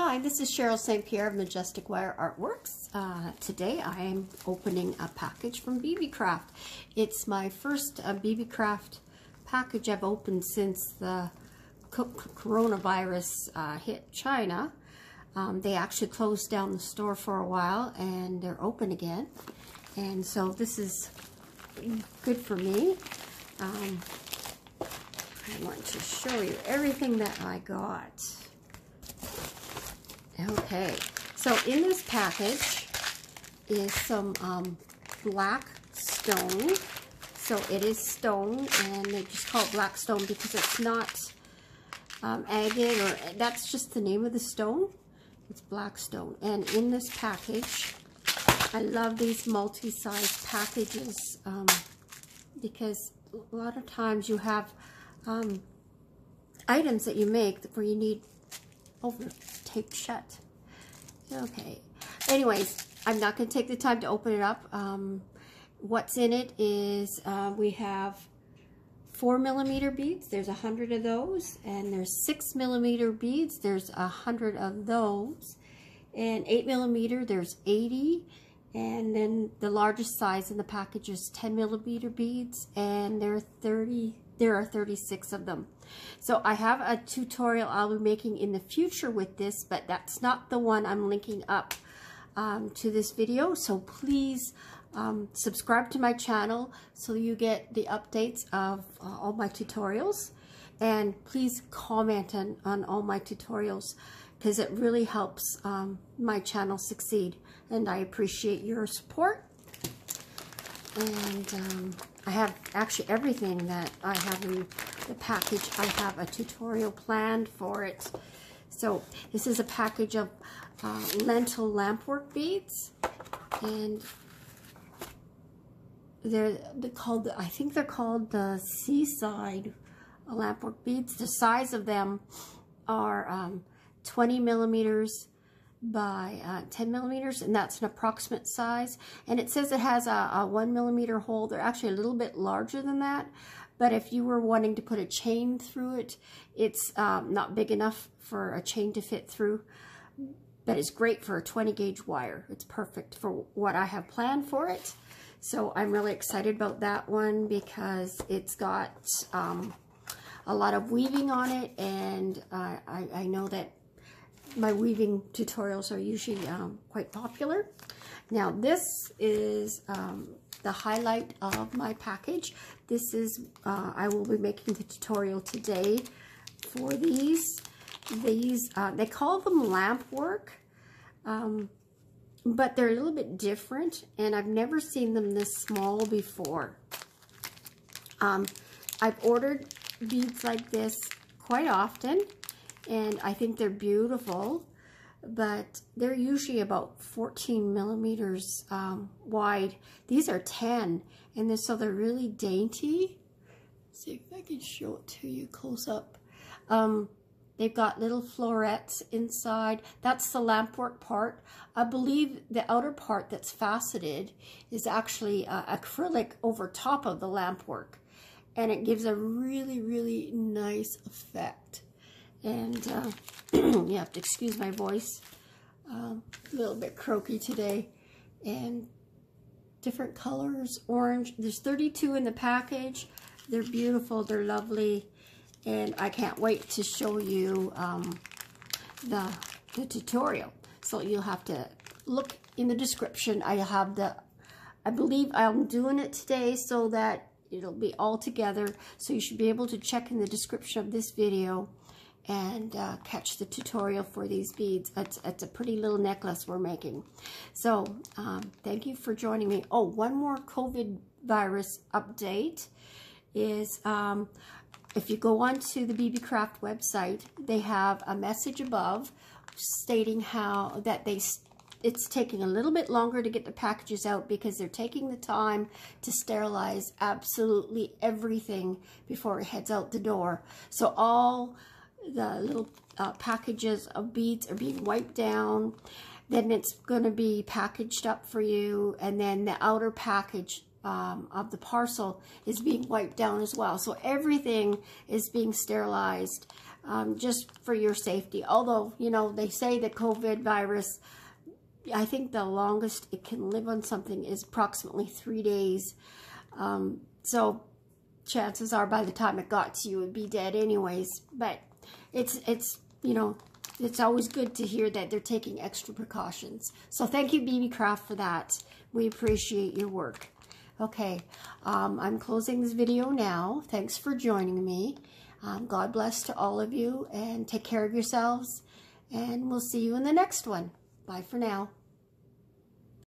Hi, this is Cheryl St.Pierre of Majestic Wire Artworks. Today I am opening a package from Beebeecraft. It's my first Beebeecraft package I've opened since the coronavirus hit China. They actually closed down the store for a while and they're open again. And so this is good for me. I want to show you everything that I got. Okay, so in this package is some black stone. So it is stone, and they just call it black stone because it's not agate, or that's just the name of the stone. It's black stone. And in this package, I love these multi-size packages because a lot of times you have items that you make where you need taped shut. Okay. Anyways, I'm not going to take the time to open it up. What's in it is we have 4mm beads. There's 100 of those, and there's 6mm beads. There's 100 of those, and 8mm. There's 80, and then the largest size in the package is 10mm beads, and there are 36 of them. So I have a tutorial I'll be making in the future with this, but that's not the one I'm linking up to this video. So please subscribe to my channel so you get the updates of all my tutorials. And please comment on all my tutorials because it really helps my channel succeed. And I appreciate your support. And I have actually everything that I have in the package. I have a tutorial planned for it. So this is a package of Lentil Lampwork beads, and they're called, I think they're called the Seaside Lampwork beads. The size of them are 20mm by 10mm, and that's an approximate size. And it says it has a 1mm hole. They're actually a little bit larger than that, but if you were wanting to put a chain through it, it's not big enough for a chain to fit through, but it's great for a 20 gauge wire. It's perfect for what I have planned for it. So I'm really excited about that one because it's got a lot of weaving on it, and I know that my weaving tutorials are usually quite popular. Now this is the highlight of my package. This is, I will be making the tutorial today for these. They call them Lampwork, but they're a little bit different, and I've never seen them this small before. I've ordered beads like this quite often, and I think they're beautiful, but they're usually about 14mm wide. These are 10, and so they're really dainty. Let's see if I can show it to you close up. They've got little florets inside. That's the Lampwork part. I believe the outer part that's faceted is actually acrylic over top of the Lampwork, and it gives a really, really nice effect. And you have to excuse my voice, a little bit croaky today. And different colors, orange. There's 32 in the package. They're beautiful, they're lovely, and I can't wait to show you the tutorial. So you'll have to look in the description. I believe I'm doing it today so that it'll be all together. So you should be able to check in the description of this video and catch the tutorial for these beads. It's a pretty little necklace we're making. So thank you for joining me. Oh, one more COVID virus update is if you go onto the Beebeecraft website, they have a message above stating how that it's taking a little bit longer to get the packages out because they're taking the time to sterilize absolutely everything before it heads out the door. So all the little packages of beads are being wiped down, then it's going to be packaged up for you, and then the outer package of the parcel is being wiped down as well. So everything is being sterilized just for your safety. Although, you know, they say the COVID virus, I think the longest it can live on something is approximately 3 days. So chances are by the time it got to you, it would be dead anyways. But it's you know, it's always good to hear that they're taking extra precautions. So thank you, Beebeecraft, for that. We appreciate your work. Okay, I'm closing this video now. Thanks for joining me. God bless to all of you, and take care of yourselves. And we'll see you in the next one. Bye for now.